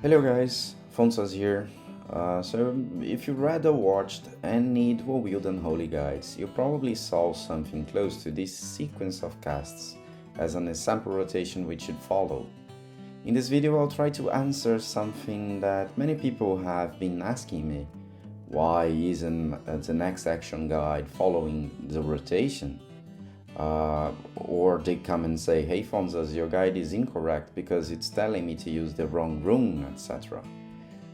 Hello guys, Fonsas here. So if you read or watched and need Wotlk and Holy guides, you probably saw something close to this sequence of casts as an example rotation which should follow. In this video I'll try to answer something that many people have been asking me. Why isn't the next action guide following the rotation? Or they come and say, hey Fonsas, your guide is incorrect because it's telling me to use the wrong rune, etc.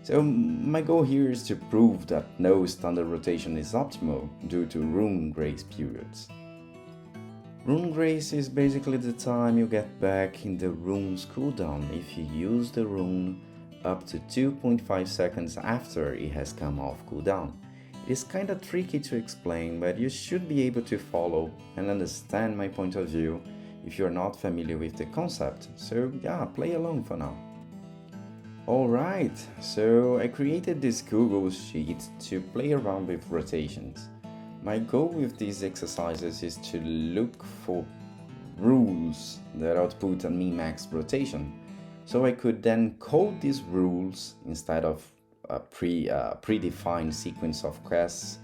So my goal here is to prove that no standard rotation is optimal due to rune grace periods. Rune grace is basically the time you get back in the rune's cooldown if you use the rune up to 2.5 seconds after it has come off cooldown. It is kinda tricky to explain, but you should be able to follow and understand my point of view if you're not familiar with the concept, so yeah, play along for now. Alright, so I created this Google Sheet to play around with rotations. My goal with these exercises is to look for rules that output a min-max rotation, so I could then code these rules instead of a predefined sequence of quests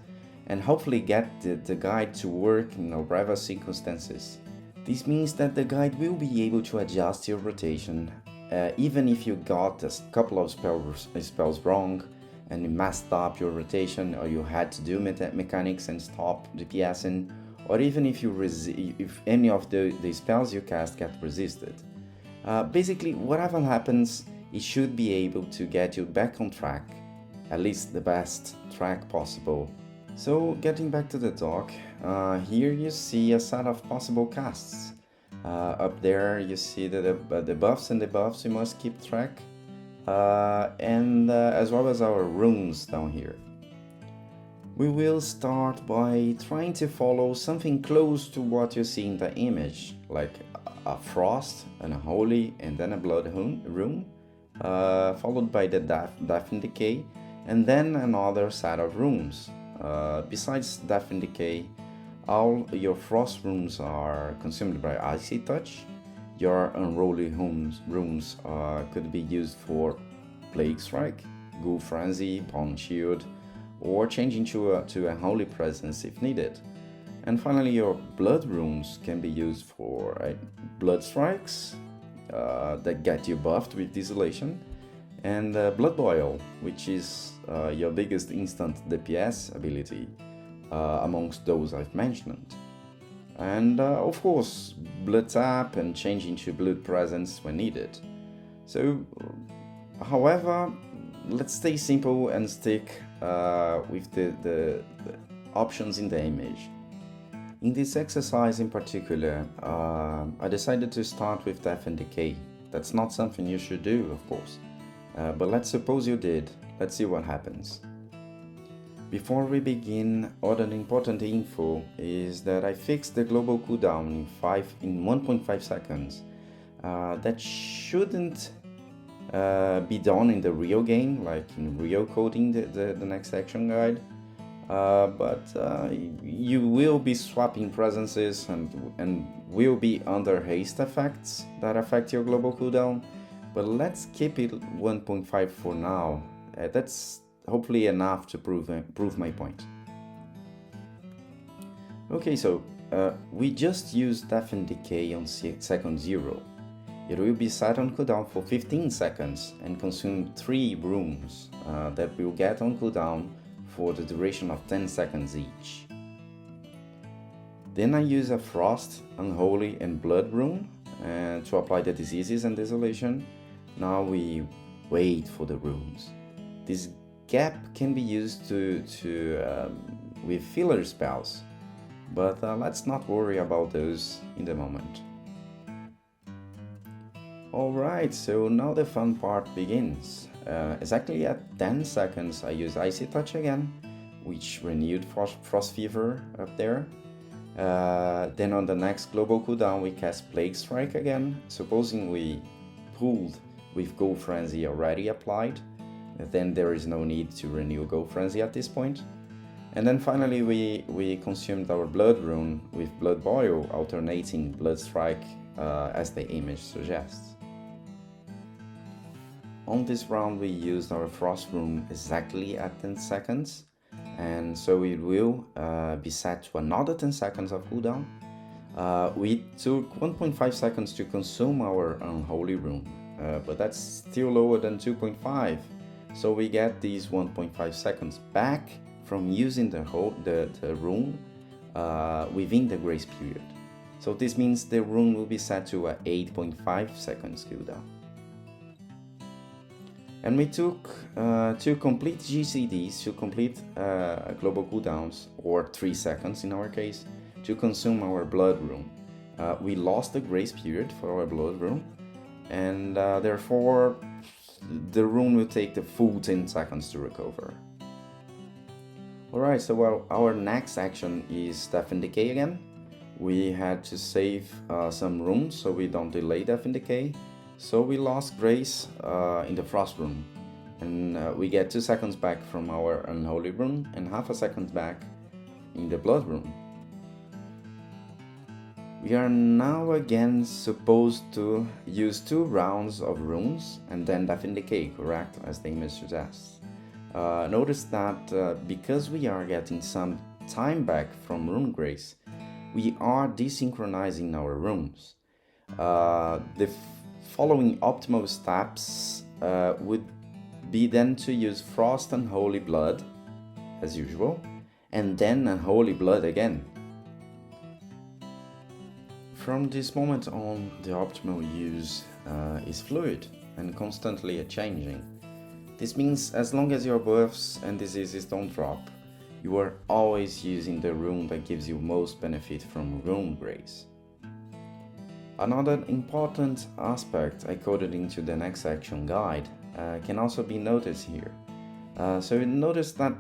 and hopefully get the guide to work in whatever circumstances. This means that the guide will be able to adjust your rotation even if you got a couple of spells wrong and you messed up your rotation, or you had to do mechanics and stop DPSing, or even if any of the spells you cast get resisted. Basically, whatever happens, it should be able to get you back on track, at least the best track possible. So getting back to the doc, here you see a set of possible casts. Up there you see the buffs and debuffs you must keep track, and as well as our runes down here. We will start by trying to follow something close to what you see in the image, like a frost, and a holy, and then a blood rune, followed by the death and decay, and then another set of runes. Besides death and decay, all your frost runes are consumed by icy touch. Your unruly runes could be used for plague strike, ghoul frenzy, pawn shield, or changing to a holy presence if needed. And finally, your blood runes can be used for blood strikes that get you buffed with desolation, and blood boil, which is your biggest instant DPS ability amongst those I've mentioned. And of course, blood tap and changing to blood presence when needed. So, however, let's stay simple and stick with the options in the image. In this exercise in particular, I decided to start with death and decay. That's not something you should do, of course, but let's suppose you did. Let's see what happens. Before we begin, other important info is that I fixed the global cooldown in 1.5 seconds. That shouldn't be done in the real game, like in real coding the next action guide. But you will be swapping presences and will be under haste effects that affect your global cooldown. But let's keep it 1.5 for now. That's hopefully enough to prove my point. Okay, so we just used Death and Decay on second 0. It will be set on cooldown for 15 seconds and consume 3 runes that will get on cooldown for the duration of 10 seconds each. Then I use a Frost, Unholy and Blood rune to apply the diseases and desolation. Now we wait for the runes. This gap can be used with filler spells, but let's not worry about those in the moment. Alright, so now the fun part begins. Exactly at 10 seconds I use Icy Touch again, which renewed Frost Fever up there. Then on the next global cooldown we cast Plague Strike again, supposing we pulled with Ghoul Frenzy already applied. Then there is no need to renew Ghoul Frenzy at this point. And then finally we consumed our Blood rune with Blood Boil, alternating Blood Strike as the image suggests. on this round we used our frost rune exactly at 10 seconds, and so it will be set to another 10 seconds of cooldown. We took 1.5 seconds to consume our unholy rune, but that's still lower than 2.5, so we get these 1.5 seconds back from using the rune within the grace period. So this means the rune will be set to a 8.5 seconds cooldown. And we took 2 complete GCDs, to complete global cooldowns, or 3 seconds in our case, to consume our blood rune. We lost the grace period for our blood rune, and therefore the rune will take the full 10 seconds to recover. Alright, so our next action is Death and Decay again. We had to save some runes so we don't delay Death and Decay. So we lost grace in the frost rune, and we get 2 seconds back from our unholy rune and half a second back in the blood rune. We are now again supposed to use 2 rounds of runes and then Death and Decay, correct, as the image suggests. Notice that because we are getting some time back from rune grace, we are desynchronizing our runes. The following optimal steps would be then to use Frost and Holy Blood, as usual, and then Unholy Blood again. From this moment on, the optimal use is fluid and constantly changing. This means as long as your buffs and diseases don't drop, you are always using the rune that gives you most benefit from rune grace. Another important aspect I coded into the next action guide can also be noticed here. So you notice that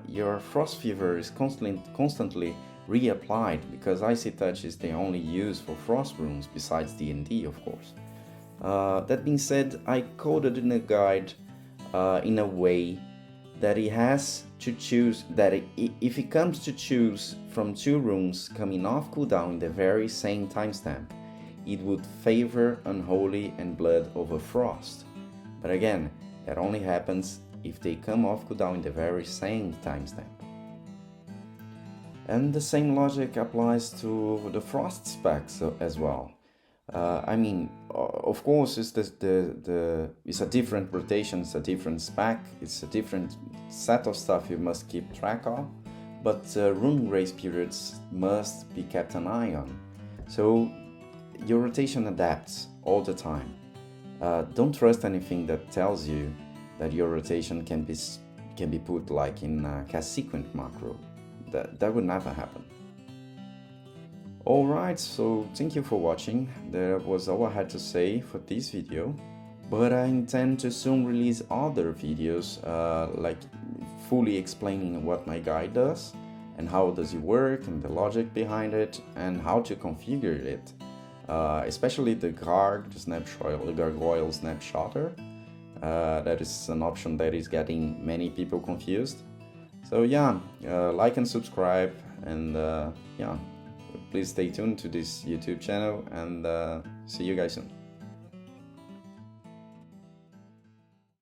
your Frost Fever is constantly reapplied, because Icy Touch is the only use for Frost runes besides D&D, of course. That being said, I coded in the guide in a way that he has to choose, that if he comes to choose from 2 runes coming off cooldown in the very same timestamp, it would favor Unholy and Blood over Frost. But again, that only happens if they come off cooldown in the very same timestamp. And the same logic applies to the Frost specs as well. I mean, of course, it's a different rotation, it's a different spec, it's a different set of stuff you must keep track of, but rune grace periods must be kept an eye on. So your rotation adapts all the time. Don't trust anything that tells you that your rotation can be put like in a cast sequence macro. That would never happen. Alright, so thank you for watching. That was all I had to say for this video, but I intend to soon release other videos like fully explaining what my guide does and how does it work and the logic behind it and how to configure it, especially the gargoyle snapshotter. That is an option that is getting many people confused. So yeah, like and subscribe, and yeah, please stay tuned to this YouTube channel, and see you guys soon.